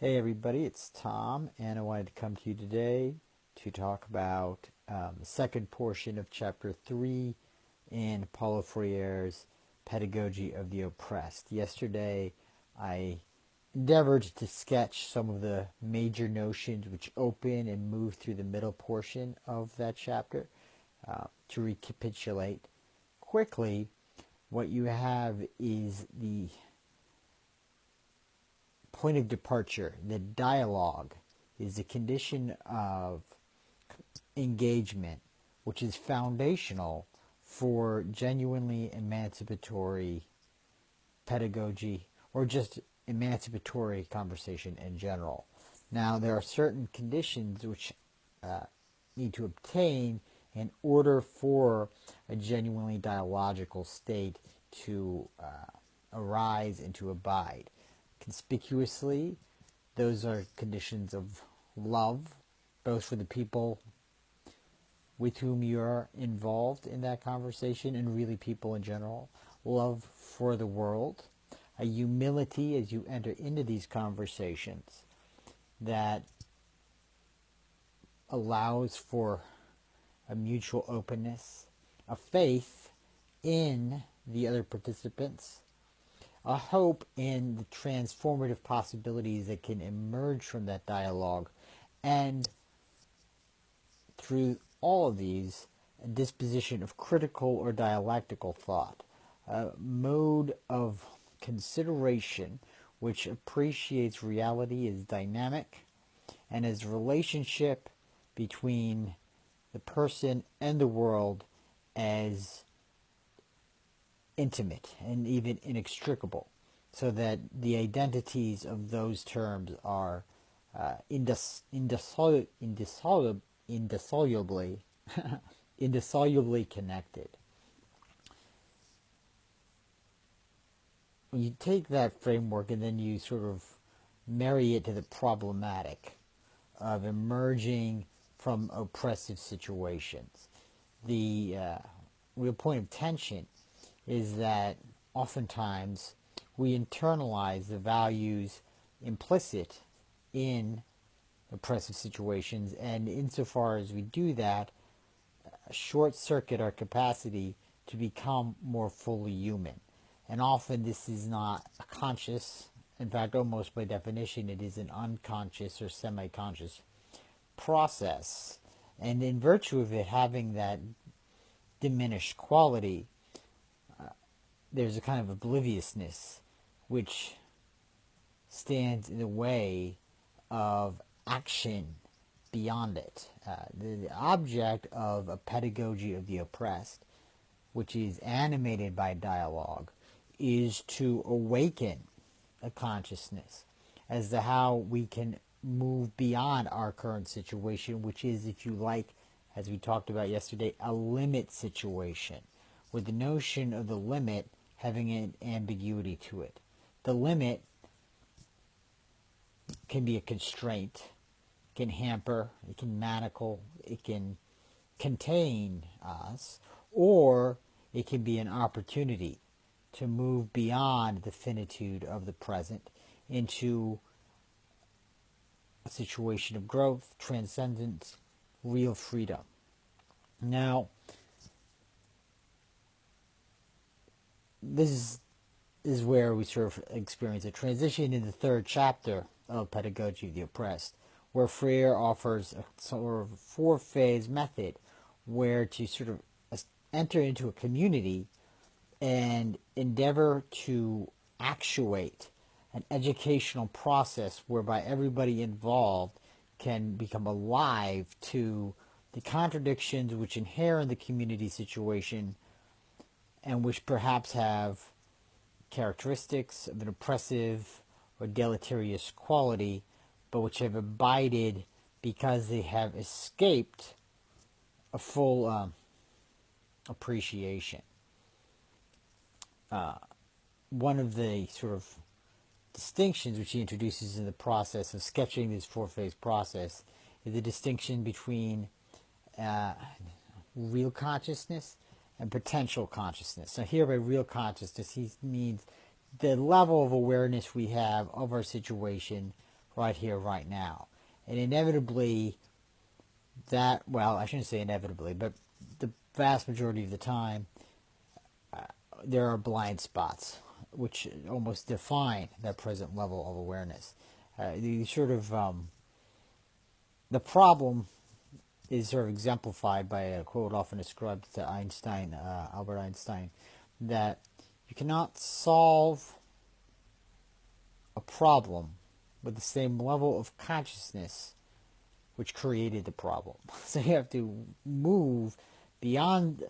Hey everybody, it's Tom, and I wanted to come to you today to talk about the second portion of Chapter 3 in Paulo Freire's Pedagogy of the Oppressed. Yesterday, I endeavored to sketch some of the major notions which open and move through the middle portion of that chapter. To recapitulate quickly, what you have is the point of departure. The dialogue is the condition of engagement, which is foundational for genuinely emancipatory pedagogy or just emancipatory conversation in general. Now, there are certain conditions which need to obtain in order for a genuinely dialogical state to arise and to abide. Conspicuously, those are conditions of love, both for the people with whom you're involved in that conversation and really people in general, love for the world, a humility as you enter into these conversations that allows for a mutual openness, a faith in the other participants, a hope in the transformative possibilities that can emerge from that dialogue, and through all of these, a disposition of critical or dialectical thought, a mode of consideration which appreciates reality as dynamic and as relationship between the person and the world as intimate and even inextricable, so that the identities of those terms are indissolubly connected. When you take that framework and then you sort of marry it to the problematic of emerging from oppressive situations, the real point of tension is that oftentimes we internalize the values implicit in oppressive situations, and insofar as we do that, short circuit our capacity to become more fully human. And often this is not a conscious, in fact almost by definition it is an unconscious or semi-conscious process, and in virtue of it having that diminished quality, there's a kind of obliviousness which stands in the way of action beyond it. The object of a pedagogy of the oppressed, which is animated by dialogue, is to awaken a consciousness as to how we can move beyond our current situation, which is, if you like, as we talked about yesterday, a limit situation, with the notion of the limit having an ambiguity to it. The limit can be a constraint, can hamper, it can manacle, it can contain us, or it can be an opportunity to move beyond the finitude of the present into a situation of growth, transcendence, real freedom. Now, this is where we sort of experience a transition in the third chapter of Pedagogy of the Oppressed, where Freire offers a sort of four-phase method where to sort of enter into a community and endeavor to actuate an educational process whereby everybody involved can become alive to the contradictions which inhere in the community situation and which perhaps have characteristics of an oppressive or deleterious quality, but which have abided because they have escaped a full appreciation. One of the sort of distinctions which he introduces in the process of sketching this four-phase process is the distinction between real consciousness and potential consciousness. So here by real consciousness, he means the level of awareness we have of our situation right here, right now. And inevitably, that, well, I shouldn't say inevitably, but the vast majority of the time, there are blind spots which almost define that present level of awareness. The sort of the problem is sort of exemplified by a quote often ascribed to Einstein, Albert Einstein, that you cannot solve a problem with the same level of consciousness which created the problem. So you have to move beyond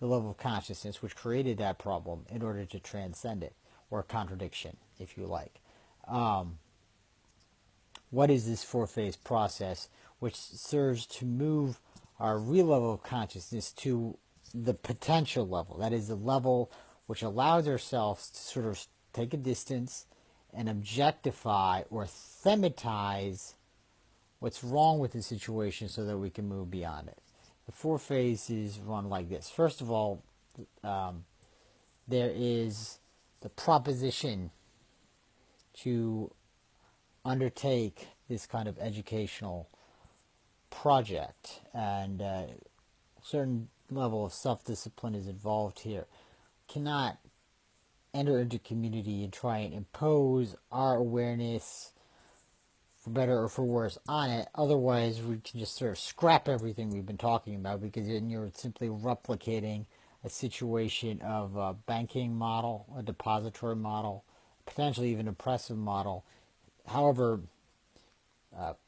the level of consciousness which created that problem in order to transcend it, or contradiction, if you like. What is this four-phase process which serves to move our real level of consciousness to the potential level? That is the level which allows ourselves to sort of take a distance and objectify or thematize what's wrong with the situation so that we can move beyond it. The four phases run like this. First of all, there is the proposition to undertake this kind of educational project, and a certain level of self-discipline is involved here. Cannot enter into community and try and impose our awareness, for better or for worse, on it. Otherwise, we can just sort of scrap everything we've been talking about, because then you're simply replicating a situation of a banking model, a depository model, potentially even an oppressive model. However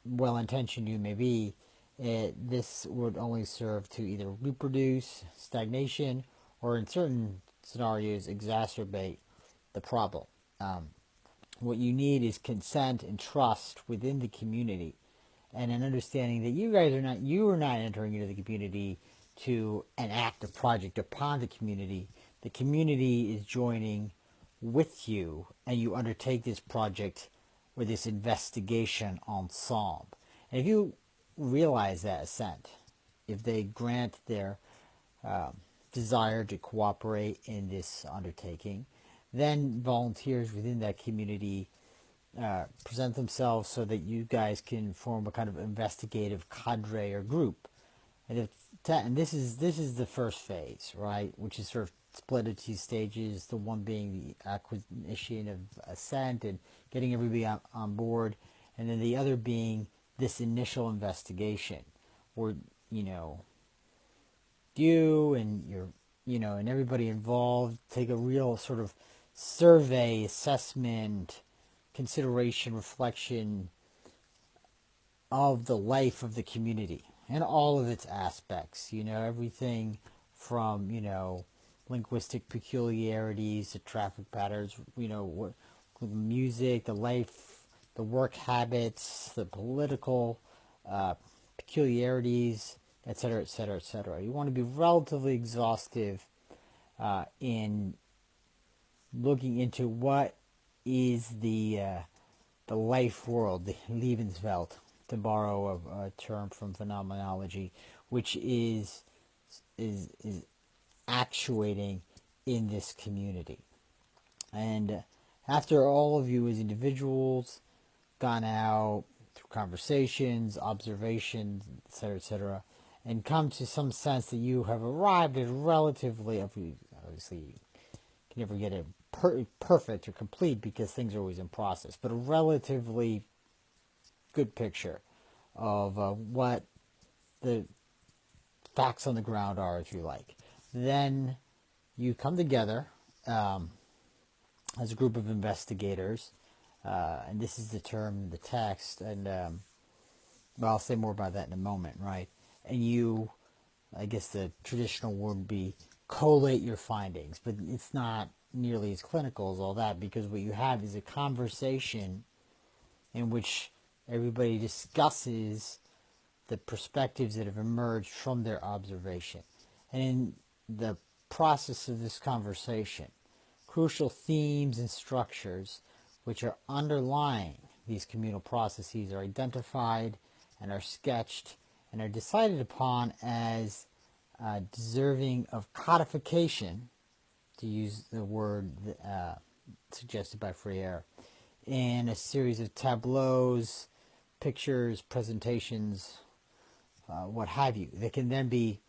well-intentioned you may be, this would only serve to either reproduce stagnation or, in certain scenarios, exacerbate the problem. What you need is consent and trust within the community, and an understanding that you are not entering into the community to enact a project upon the community. The community is joining with you, and you undertake this project or this investigation ensemble. And if you realize that assent, if they grant their desire to cooperate in this undertaking, then volunteers within that community present themselves so that you guys can form a kind of investigative cadre or group. And this is the first phase, right? Which is sort of split into two stages. The one being the acquisition of assent and getting everybody on board, and then the other being this initial investigation, where you and and everybody involved take a real sort of survey, assessment, consideration, reflection of the life of the community and all of its aspects. Everything from linguistic peculiarities to traffic patterns, the music, the life, the work habits, the political peculiarities, etc., etc., etc. You want to be relatively exhaustive in looking into what is the life world, the Lebenswelt, to borrow a term from phenomenology, which is actuating in this community. And after all of you as individuals gone out through conversations, observations, etc., etc., and come to some sense that you have arrived at relatively, obviously you can never get it perfect or complete because things are always in process, but a relatively good picture of what the facts on the ground are, if you like. Then you come together as a group of investigators, and this is the term, the text, and I'll say more about that in a moment, right? And you, I guess the traditional word would be collate your findings, but it's not nearly as clinical as all that, because what you have is a conversation in which everybody discusses the perspectives that have emerged from their observation. And in the process of this conversation, crucial themes and structures which are underlying these communal processes are identified and are sketched and are decided upon as deserving of codification, to use the word suggested by Freire, in a series of tableaus, pictures, presentations, what have you, that can then be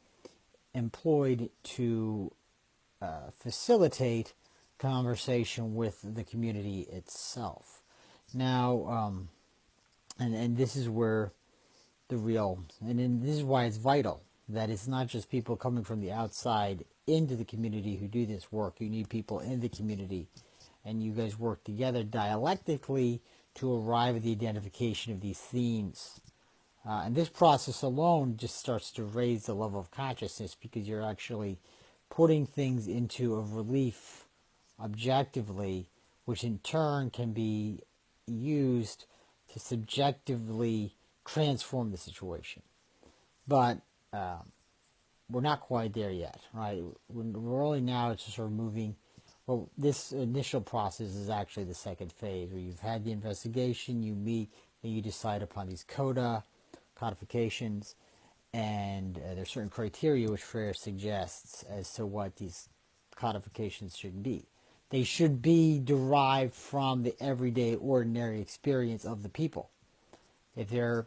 employed to facilitate conversation with the community itself. Now, and this is where the real, and this is why it's vital that it's not just people coming from the outside into the community who do this work. You need people in the community, and you guys work together dialectically to arrive at the identification of these themes. And this process alone just starts to raise the level of consciousness, because you're actually putting things into a relief objectively, which in turn can be used to subjectively transform the situation. But we're not quite there yet, right? We're only now just sort of moving. Well, this initial process is actually the second phase, where you've had the investigation, you meet, and you decide upon these codifications, and there's certain criteria which Freire suggests as to what these codifications should be. They should be derived from the everyday, ordinary experience of the people. If they're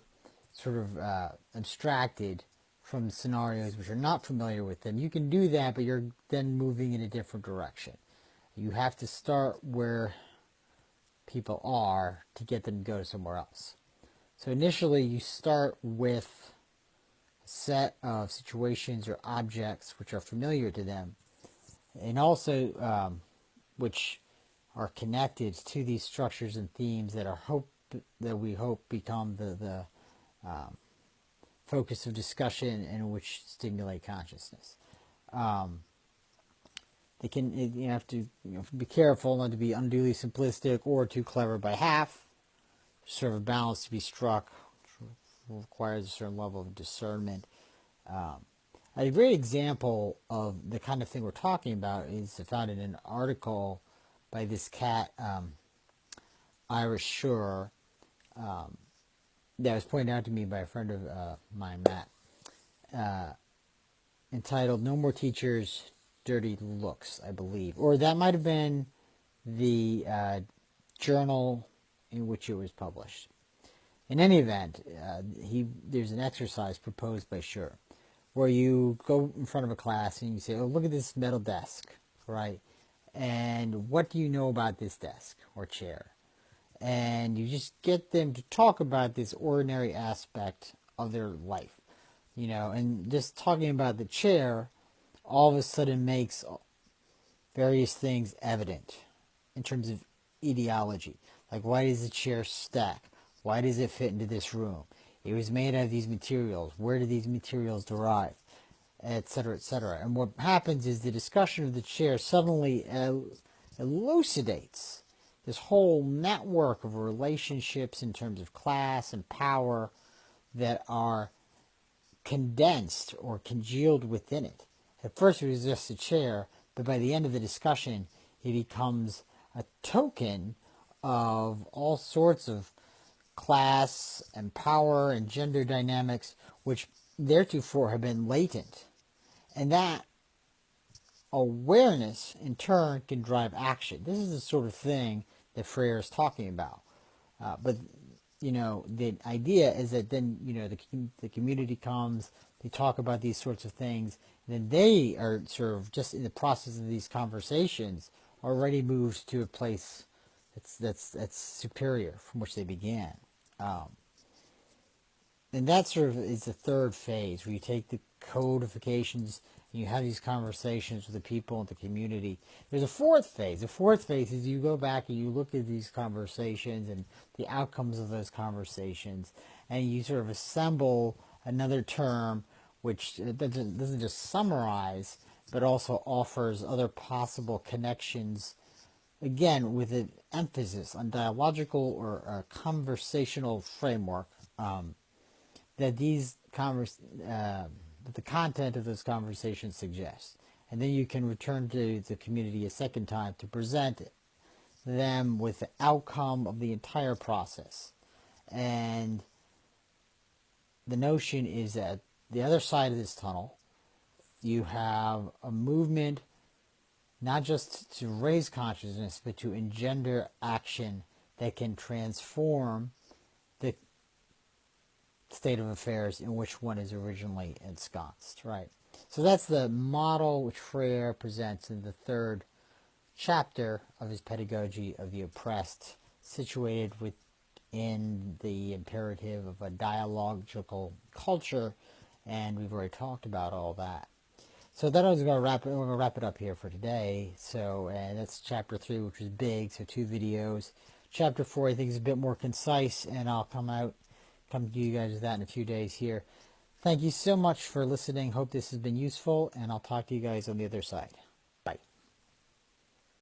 sort of abstracted from scenarios which are not familiar with them, you can do that, but you're then moving in a different direction. You have to start where people are to get them to go somewhere else. So initially, you start with a set of situations or objects which are familiar to them, and also which are connected to these structures and themes that we hope become the focus of discussion and which stimulate consciousness. You have to be careful not to be unduly simplistic or too clever by half. Sort of a balance to be struck, which requires a certain level of discernment. A great example of the kind of thing we're talking about is found in an article by this cat, Iris Schur, that was pointed out to me by a friend of mine, Matt, entitled "No More Teachers, Dirty Looks," I believe. Or that might have been the journal in which it was published. In any event, there's an exercise proposed by Schur, where you go in front of a class and you say, oh, look at this metal desk, right? And what do you know about this desk or chair? And you just get them to talk about this ordinary aspect of their life, and just talking about the chair all of a sudden makes various things evident in terms of etiology. Like, why does the chair stack? Why does it fit into this room? It was made out of these materials. Where do these materials derive? Etc., etc. And what happens is the discussion of the chair suddenly elucidates this whole network of relationships in terms of class and power that are condensed or congealed within it. At first it was just a chair, but by the end of the discussion it becomes a token of all sorts of class and power and gender dynamics which theretofore have been latent. And that awareness in turn can drive action. This is the sort of thing that Freire is talking about. But the idea is that then the community comes, they talk about these sorts of things, and then they are sort of just in the process of these conversations already moved to a place that's superior from which they began. And that sort of is the third phase, where you take the codifications and you have these conversations with the people in the community. There's a fourth phase. The fourth phase is you go back and you look at these conversations and the outcomes of those conversations, and you sort of assemble another term which doesn't just summarize, but also offers other possible connections, again, with an emphasis on dialogical or conversational framework, that the content of those conversations suggests. And then you can return to the community a second time to present them with the outcome of the entire process. And the notion is that the other side of this tunnel, you have a movement not just to raise consciousness, but to engender action that can transform the state of affairs in which one is originally ensconced, right? So that's the model which Freire presents in the third chapter of his Pedagogy of the Oppressed, situated within the imperative of a dialogical culture, and we've already talked about all that. So that was going to wrap it. We're going to wrap it up here for today. So that's chapter 3, which was big. So 2 videos. Chapter 4, I think, is a bit more concise, and I'll come to you guys with that in a few days here. Thank you so much for listening. Hope this has been useful, and I'll talk to you guys on the other side.